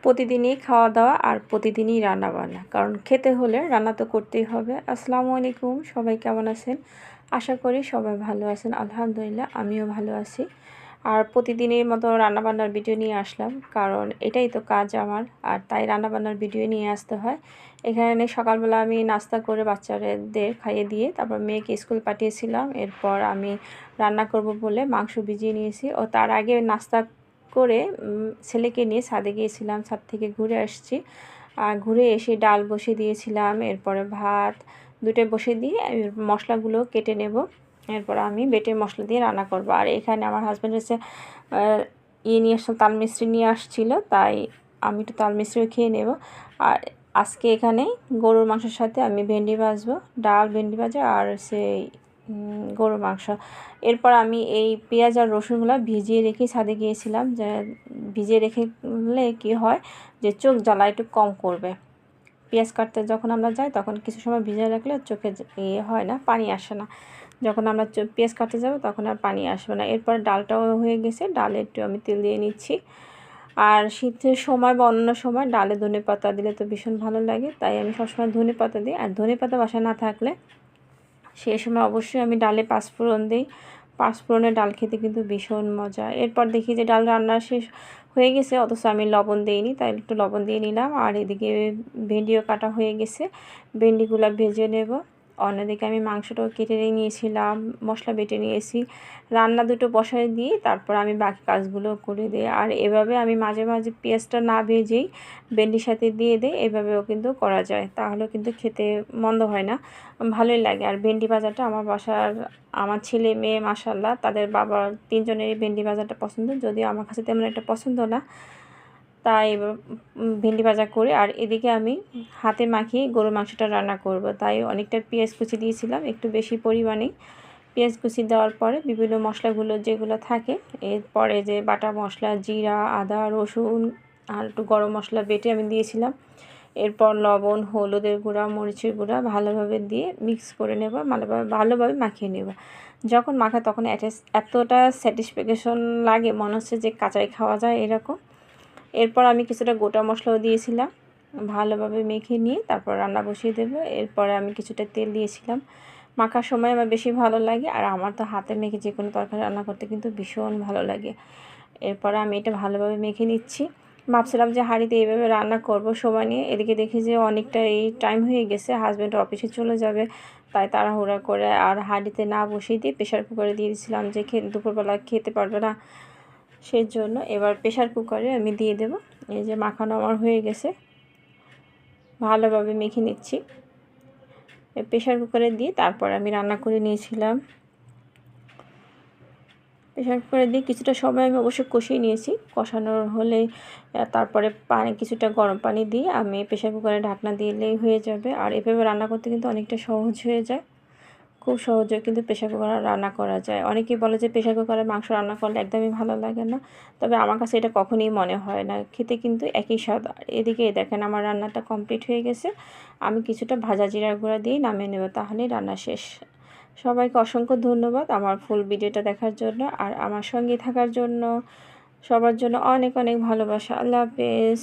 প্রতিদিনই খাওয়া দাওয়া আর প্রতিদিনই রান্না বান্না, কারণ খেতে হলে রান্না তো করতেই হবে। আসসালামু আলাইকুম, সবাই কেমন আছেন? আশা করি সবাই ভালো আছেন। আলহামদুলিল্লাহ, আমিও ভালো আছি। আর প্রতিদিনের মতো রান্নাবান্নার ভিডিও নিয়ে আসলাম, কারণ এটাই তো কাজ আমার, আর তাই রান্নাবান্নার ভিডিও নিয়ে আসতে হয়। এখানে সকালবেলা আমি নাস্তা করে বাচ্চাদের খাইয়ে দিয়ে তারপর মেয়েকে স্কুল পাঠিয়েছিলাম। এরপর আমি রান্না করব বলে মাংস ভিজিয়ে নিয়েছি, ও তার আগে নাস্তা করে ছেলেকে নিয়ে ছাদে গিয়েছিলাম। ছাদ থেকে ঘুরে আসছি, আর ঘুরে এসে ডাল বসিয়ে দিয়েছিলাম। এরপরে ভাত দুটোই বসিয়ে দিয়ে মশলাগুলো কেটে নেব। এরপর আমি বেটে মশলা দিয়ে রান্না করব। আর এখানে আমার হাজব্যান্ড হচ্ছে নিয়ে আসলো, তাল মিস্ত্রি নিয়ে আসছিল, তাই আমি একটু তাল মিস্ত্রিও খেয়ে নেব। আর আজকে এখানে গরুর মাংসের সাথে আমি ভেন্ডি ভাজবো, ডাল, ভেন্ডি ভাজা আর সেই গরুর মাংস। এরপর আমি এই পেঁয়াজ আর রসুনগুলো ভিজিয়ে রেখে ছাদে গিয়েছিলাম। যে ভিজিয়ে রেখেলে কি হয় যে চোখ জ্বালা একটু কম করবে। পেঁয়াজ কাটতে যখন আমরা যাই তখন কিছু সময় ভিজিয়ে রাখলে চোখে হয় না, পানি আসে না। যখন আমরা পেঁয়াজ কাটতে যাব তখন আর পানি আসবে না। এরপর ডালটাও হয়ে গেছে, ডালে একটু আমি তেল দিয়ে নিচ্ছি। আর শীতের সময় বা অন্য সময় ডালে ধনেপাতা দিলে তো ভীষণ ভালো লাগে, তাই আমি সবসময় ধনেপাতা দিই। আর ধনেপাতা বাসায় না থাকলে সেই সময় অবশ্যই আমি ডালে পাঁচফোড়ন দিই। পাঁচফোড়নের ডাল খেতে কিন্তু ভীষণ মজা। এরপর দেখি যে ডাল রান্না শেষ হয়ে গেছে, অথচ আমি লবণ দিইনি, তাই একটু লবণ দিয়ে নিলাম। আর এদিকে ভেন্ডিও কাটা হয়ে গেছে, ভেন্ডিগুলো ভেজে নেব। অন্যদিকে আমি মাংসটাও কেটে নিয়েছিলাম, মশলা বেটে নিয়েছি। রান্না দুটো বসায় দিয়ে তারপর আমি বাকি কাজগুলো করে দিই। আর এভাবে আমি মাঝে মাঝে পেঁয়াজটা না ভেজেই ভেন্ডির সাথে দিয়ে দিই, এভাবেও কিন্তু করা যায়, তাহলেও কিন্তু খেতে মন্দ হয় না, ভালোই লাগে। আর ভেন্ডি ভাজাটা আমার বাসার আমার ছেলে মেয়ে মাশাআল্লাহ তাদের বাবার তিনজনেরই ভেন্ডি ভাজাটা পছন্দ, যদিও আমার কাছে তেমন একটা পছন্দ না, তাই ভেন্ডি ভাজা করে। আর এদিকে আমি হাতে মাখিয়ে গরুর মাংসটা রান্না করব, তাই অনেকটা পেঁয়াজ কুচি দিয়েছিলাম, একটু বেশি পরিমাণে পেঁয়াজ কুচি দেওয়ার পরে বিভিন্ন মশলাগুলো যেগুলো থাকে, এরপরে যে বাটা মশলা, জিরা, আদা, রসুন আর একটু গরম মশলা বেটে আমি দিয়েছিলাম। এরপর লবণ, হলুদের গুঁড়া, মরিচের গুঁড়া ভালোভাবে দিয়ে মিক্স করে নেব, ভালোভাবে মাখিয়ে নেব। যখন মাখা তখন এতটা স্যাটিসফ্যাকশন লাগে, মনে হচ্ছে যে কাঁচাই খাওয়া যায় এরকম। এরপর আমি কিছুটা গোটা মশলাও দিয়েছিলাম, ভালোভাবে মেখে নিয়ে তারপর রান্না বসিয়ে দেবো। এরপরে আমি কিছুটা তেল দিয়েছিলাম। মাখার সময় আমার বেশি ভালো লাগে, আর আমার তো হাতে মেখে যে কোনো তরকারি রান্না করতে কিন্তু ভীষণ ভালো লাগে। এরপরে আমি এটা ভালোভাবে মেখে নিচ্ছি। ভাবছিলাম যে হাঁড়িতে এইভাবে রান্না করব সময় নিয়ে, এদিকে দেখি যে অনেকটা টাইম হয়ে গেছে, হাজব্যান্ড অফিসে চলে যাবে, তাই তাড়াহুড়া করে আর হাঁড়িতে না বসিয়ে দিয়ে প্রেশার কুকারে দিয়ে দিয়েছিলাম, যে দুপুরবেলা খেতে পারবে না, সেই জন্য এবার প্রেশার কুকারে আমি দিয়ে দেব। এই যে মাখানো আমার হয়ে গেছে, ভালোভাবে মেখে নিচ্ছি। প্রেশার কুকারে দিয়ে তারপর আমি রান্না করে নিয়েছিলাম। প্রেশার কুকারে দিয়ে কিছুটা সময় আমি অবশ্যই কষিয়ে নিয়েছি। কষানোর হলে তারপরে কিছুটা গরম পানি দিয়ে আমি প্রেশার কুকারে ঢাকনা দিলেই হয়ে যাবে। আর এভাবে রান্না করতে কিন্তু অনেকটা সহজ হয়ে যায়, খুব সহজে কিন্তু প্রেশার কুকারে রান্না করা যায়। অনেকেই বলে যে প্রেশার কুকারে মাংস রান্না করলে একদমই ভালো লাগে না, তবে আমার কাছে এটা কখনোই মনে হয় না, খেতে কিন্তু একই স্বাদ। এদিকে দেখেন আমার রান্নাটা কমপ্লিট হয়ে গেছে, আমি কিছুটা ভাজা জিরার গুঁড়া দিয়ে নামিয়ে নেব, তাহলেই রান্না শেষ। সবাইকে অসংখ্য ধন্যবাদ আমার ফুল ভিডিওটা দেখার জন্য আর আমার সঙ্গে থাকার জন্য। সবার জন্য অনেক অনেক ভালোবাসা। আল্লাহ হাফেজ।